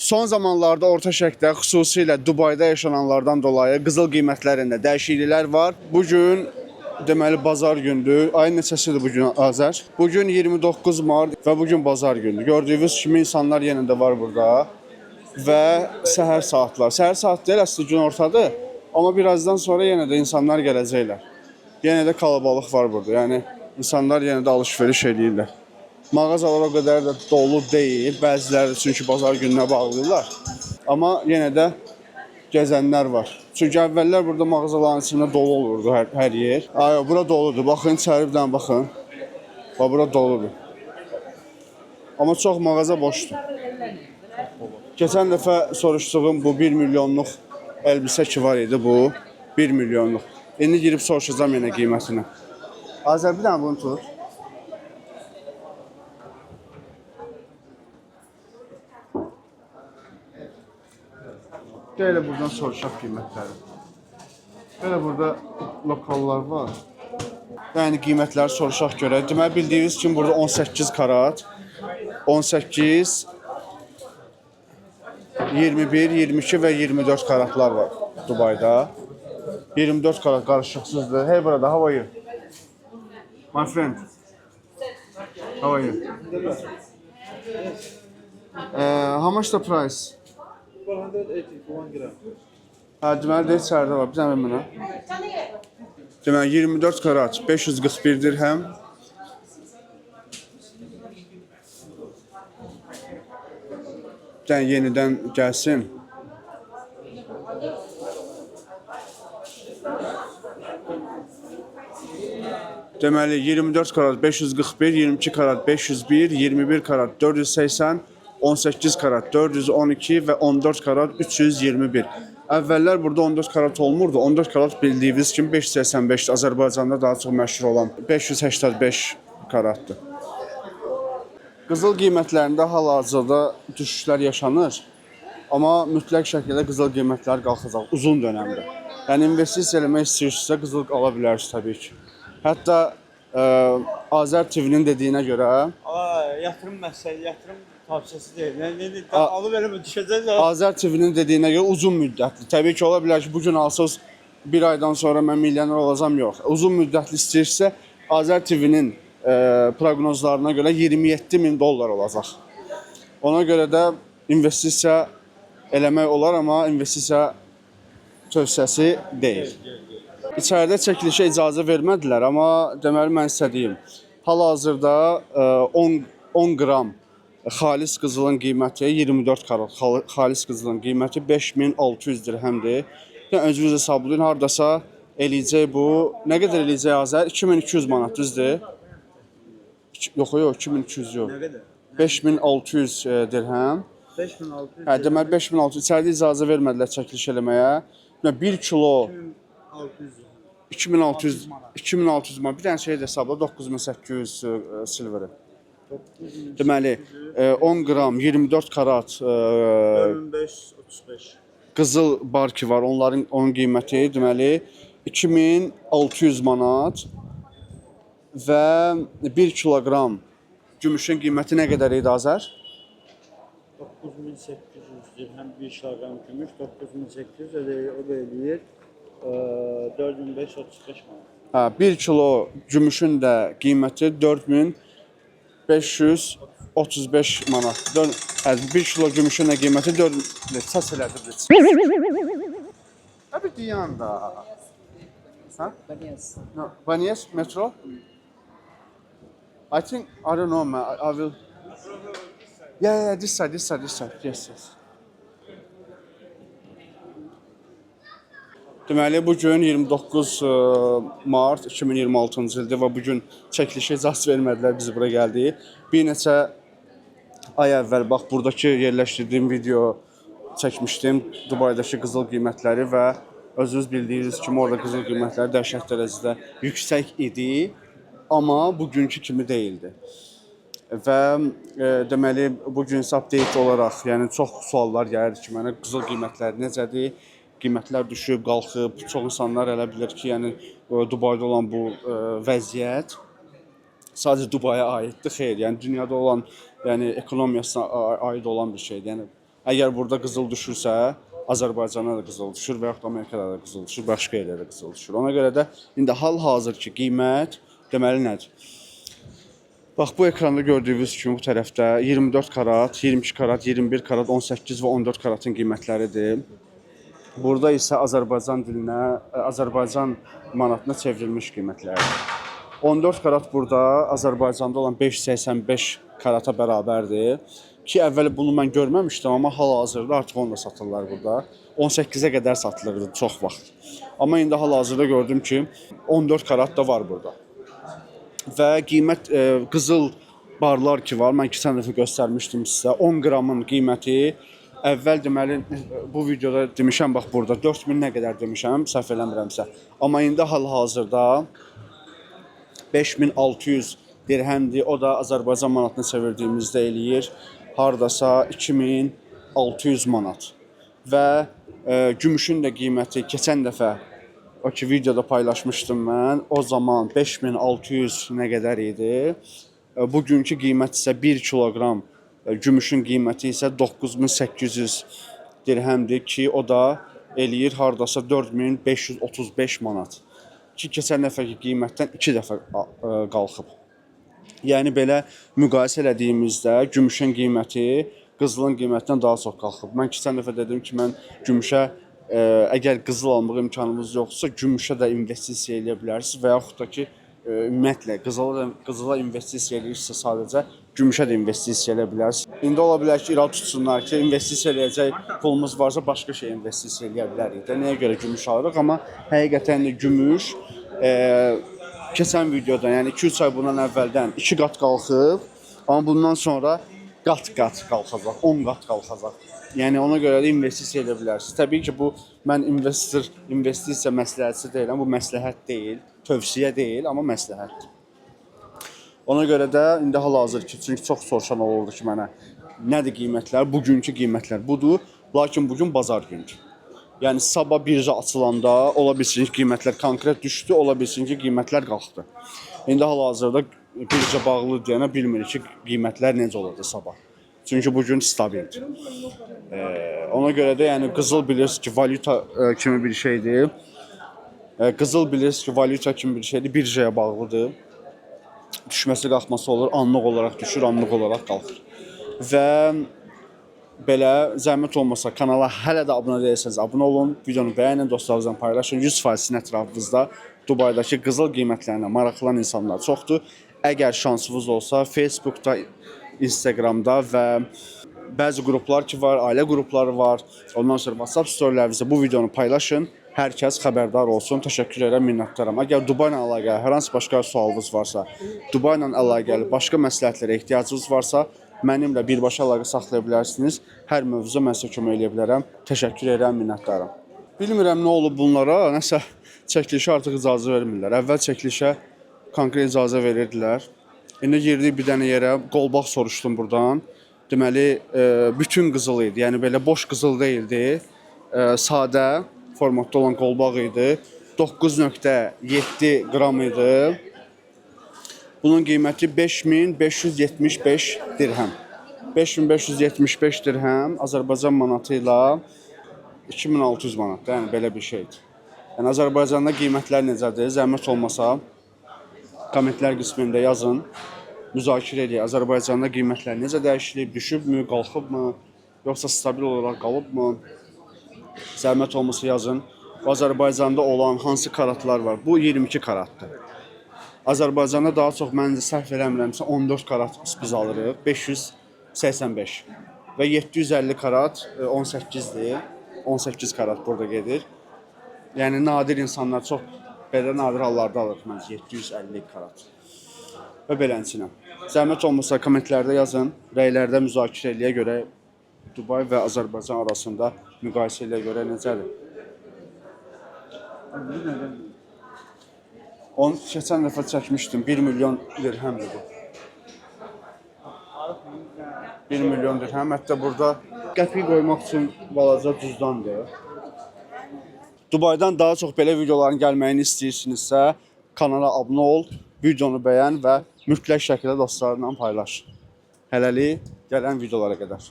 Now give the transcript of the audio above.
Son zamanlarda Orta Şərqdə, xüsusilə Dubayda yaşananlardan dolayı qızıl qiymətlərində dəyişikliklər var. Bugün deməli bazar gündür. Ayın neçəsidir bugün Azər? Bugün 29 mart və bugün bazar gündür. Gördüyünüz kimi insanlar yenə də var burada və səhər saatlar. Səhər saat deyil, əslində gün ortadır. Amma birazdan sonra yenə də insanlar gələcəklər. Yenə də kalabalıq var burada. Yəni insanlar yenə də alış-veriş edirlər. Mağazalar o qədər də dolu deyil. Bəziləri çünki bazar gününə bağlıdırlar. Amma yenə də gəzənlər var. Çünki əvvəllər burada mağazaların içində dolu olurdu hər yer. Ay, bura doludur. Baxın, içəri bir dənə baxın. Bax, bura doludur. Amma çox mağaza boşdur. Keçən dəfə soruşduğum bu 1 milyonluq elbisə ki var idi bu. 1 milyonluq. İndi girib soruşacağam yenə qiymətini. Azər, bir dənə bunu tut. Belə buradan soruşaq qiymətləri. Belə burada lokallar var. Yəni qiymətləri soruşaq görək. Deməli bildiyiniz kimi burada 18 karat, 18, 21, 22 və 24 karatlar var Dubayda. 24 karat qarışıqsızdır. Hey burada, how are you? My friend. How are you? How much the price? 480 for 1 gram. Hə, deməli də içəridə var. Bir dənə ver mənə. Deməli 24 karat, 541 dirhəm. Bir dənə yenidən gəlsin. Deməli 24 karat 541, 22 karat 501, 21 karat 480, 18 karat 412 və 14 karat 321. Əvvəllər burada 14 karat olmurdu. 14 karat bildiyiniz kimi 585 Azərbaycanda daha çox məşhur olan 585 karatdır. Qızıl qiymətlərində hal-hazırda düşüşlər yaşanır. Amma mütləq şəkildə qızıl qiymətləri qalxacaq uzun dönəmdə. Yəni investisiya eləmək istəyirsinizsə qızıl ala bilərsiniz təbii ki. Hətta Azər TV-nin dediyinə görə Yatırım məsələsi, yatırım tavsiyəsi deyil. Alıb eləmə düşəcək. Azər TV-nin dediyinə görə uzun müddətli. Təbii ki, ola bilər ki, bugün alsaz bir aydan sonra mən milyoner olacam, yox. Uzun müddətli istəyirsə Azər TV-nin proqnozlarına görə 27 min dollar olacaq. Ona görə də investisiya eləmək olar, amma investisiya tövsiyəsi deyil. İçəridə çəkilişə icazə vermədilər, amma deməli mən istədiyim. Hal-hazırda 10 qram xalis qızılın qiyməti 24 karat xalis qızılın qiyməti 5600 dirhəmdir. Yəni özünüz hesablayın, hardasa eləyəcək bu. Nə qədər eləyəcək Azər? 2200 manat düzdür? Yox, 2200 yox. Nə qədər? 5600 dirhəm. 5600. Hə, deməli 5600. İçəridə icazə vermədilər çəkiliş eləməyə. 1 kilo 2600 manat. Bir dənə şey də hesabla 9800 silveri. Deməli 10 qram 24 karat 4535. qızıl barki var. Onun qiyməti deməli 2600 manat və 1 kiloqram gümüşün qiyməti nə qədər idi Azər? 9800 dirhəm 1 kiloqram gümüş 9800 o da eləyir 4535 manat. Hə, 1 kilo gümüşün də qiyməti 4535 manat. 1 kilo gümüşün də qiyməti 4 səs elədir. Hə, bir deyən də. Hə? Banias. No, Banias metro? I think I don't know man. I will. Yeah, this side. Yes. Deməli bugün 29 mart 2026-cı ildir və bugün çəkilişə icazə vermədilər, biz bura gəldik. Bir neçə ay əvvəl bax buradakı yerləşdirdiyim video çəkmişdim Dubaydakı qızıl qiymətləri və özünüz bildiyiniz kimi orada qızıl qiymətləri dəhşət dərəcədə yüksək idi, amma bugünkü kimi deyildi. Və deməli bugün update olaraq, yəni çox suallar gəlir ki, mənə qızıl qiymətləri necədir? Qiymətlər düşüb, qalxıb, çox insanlar elə bilir ki, yəni Dubayda olan bu vəziyyət sadəcə Dubaya aiddir. Xeyr, yəni dünyada olan, yəni ekonomiyasına aid olan bir şeydir. Yəni Əgər burada qızıl düşürsə, Azərbaycana da qızıl düşür və yaxud da Amerikada da qızıl düşür, başqa yerlərdə qızıl düşür. Ona görə də indi hal-hazırki qiymət deməli nədir? Bax bu ekranda gördüyünüz kimi bu tərəfdə 24 karat, 22 karat, 21 karat, 18 və 14 karatın qiymətləridir. Burada isə Azərbaycan dilinə, Azərbaycan manatına çevrilmiş qiymətlərdir. 14 karat burada Azərbaycanda olan 585 karata bərabərdir. Ki əvvəl bunu mən görməmişdim, amma hal-hazırda artıq onu da satırlar burada. 18-ə qədər satılırdı çox vaxt. Amma indi hal-hazırda gördüm ki, 14 karat da var burada. Və qiymət qızıl barlar ki var, mən keçən dəfə göstərmişdim sizə. 10 qramın qiyməti əvvəl deməli bu videoda demişəm, bax burada 4000 nə qədər demişəm, səhv eləmirəmsə. Amma indi hal-hazırda 5600 dirhəmdir. O da Azərbaycan manatına çevirdiyimizdə eləyir hardasa 2600 manat. Və gümüşün də qiyməti keçən dəfə o ki videoda paylaşmışdım mən. O zaman 5600 nə qədər idi? Bugünkü qiymət isə 1 kiloqram gümüşün qiyməti isə 9800 dirhəmdir ki, o da eləyir hardasa 4535 manat. Ki keçən dəfəki qiymətdən 2 dəfə qalxıb. Yəni belə müqayisə elədiyimizdə gümüşün qiyməti qızılın qiymətindən daha çox qalxıb. Mən keçən dəfə dedim ki, mən gümüşə əgər qızıl almaq imkanınız yoxsa gümüşə də investisiya eləyə bilərsiniz və yaxud da ki ümumiyyətlə qızıla investisiya eləyirsə sadəcə gümüşə də investisiya eləyə bilərsiniz. İndi ola bilər ki, irad tutsunlar ki, investisiya eləyəcək pulumuz varsa başqa şey investisiya eləyə bilərik də. Nəyə görə gümüş alırıq, amma həqiqətən də gümüş keçən videoda, yəni 2-3 ay bundan əvvəldən 2 qat qalxıb, amma bundan sonra qat-qat qalxacaq, 10 qat qalxacaq. Yəni ona görə də investisiya edə bilərsiniz. Təbii ki, bu mən investisiya məsləhətçisi deyiləm, bu məsləhət deyil, tövsiyə deyil, amma məsləhətdir. Ona görə də indi hal-hazır ki, çünki çox soruşan olurdu ki mənə, nədir qiymətlər, bugünkü qiymətlər budur, lakin bugün bazar gündür. Yəni sabah birja açılanda ola bilsin ki, qiymətlər konkret düşdü, ola bilsin ki, qiymətlər qalxdı. İndi hal-hazırda birja bağlı deyənə bilmirik ki, qiymətlər necə olacaq sabah. Çünki bugün stabildir. Ona görə də yəni qızıl bilirsiniz ki, valyuta kimi bir şeydir. Qızıl bilirsiniz ki, valyuta kimi bir şeydir, birjaya bağlıdır. Düşməsi, qalxması olur, anlıq olaraq düşür, anlıq olaraq qalxır. Və belə zəhmət olmasa kanala hələ də abunə deyilsəniz, abunə olun, videonu bəyənin, dostlarınızla paylaşın. 100% sizin ətrafınızda Dubaydakı qızıl qiymətlərinə maraqlanan insanlar çoxdur. Əgər şansınız olsa Facebookda, Instagramda və bəzi qruplar ki var, ailə qrupları var. Ondan sonra WhatsApp storylərinizdə bu videonu paylaşın. Hər kəs xəbərdar olsun. Təşəkkür edirəm, minnətdaram. Əgər Dubai ilə əlaqəli hər hansı başqa sualınız varsa, Dubai ilə əlaqəli başqa məsləhətlərə ehtiyacınız varsa, mənimlə birbaşa əlaqə saxlaya bilərsiniz. Hər mövzuda mən sizə kömək edə bilərəm. Təşəkkür edirəm, minnətdaram. Bilmirəm nə olub bunlara, nəsə çəkilişə artıq icazə vermirlər. Əvvəl çəkilişə konkret icazə verirdilər. İndi girdik bir dənə yerə, qolbaq soruşdum buradan. Deməli, bütün qızıl idi, yəni belə boş qızıl deyildi. Sadə formatda olan qolbaq idi. 9.7 qram idi. Bunun qiyməti 5575 dirhəm. 5575 dirhəm Azərbaycan manatı ilə 2600 manat, yəni belə bir şeydir. Yəni Azərbaycanda qiymətlər necədir? Zəhmət olmasa kommentlər qismində yazın. Müzakirə edək. Azərbaycanda qiymətlər necə dəyişilib, düşübmü, qalxıbmı, yoxsa stabil olaraq qalıbmı? Zəhmət olmasa yazın. Azərbaycanda olan hansı karatlar var? Bu 22 karatdır. Azərbaycanda daha çox məncə səhv eləmirəmsə 14 karat biz alırıq, 585 və 750 karat 18-dir. 18 karat burada gedir. Yəni nadir insanlar çox belə nadir hallarda alır məncə 750 karat. Və belənçinə. Zəhmət olmasa kommentlərdə yazın, rəylərdə müzakirə eləyə görə Dubai və Azərbaycan arasında müqayisə eləyə görə necədir? Onu keçən dəfə çəkmişdim, 1 milyon dirhəmdir bu. 1 milyon dirhəm, hətta burada qəpik qoymaq üçün balaca cüzdandır. Dubaydan daha çox belə videoların gəlməyini istəyirsinizsə, kanala abunə ol, videonu bəyən və mütləq şəkildə dostlarla paylaş. Hələlik gələn videolara qədər.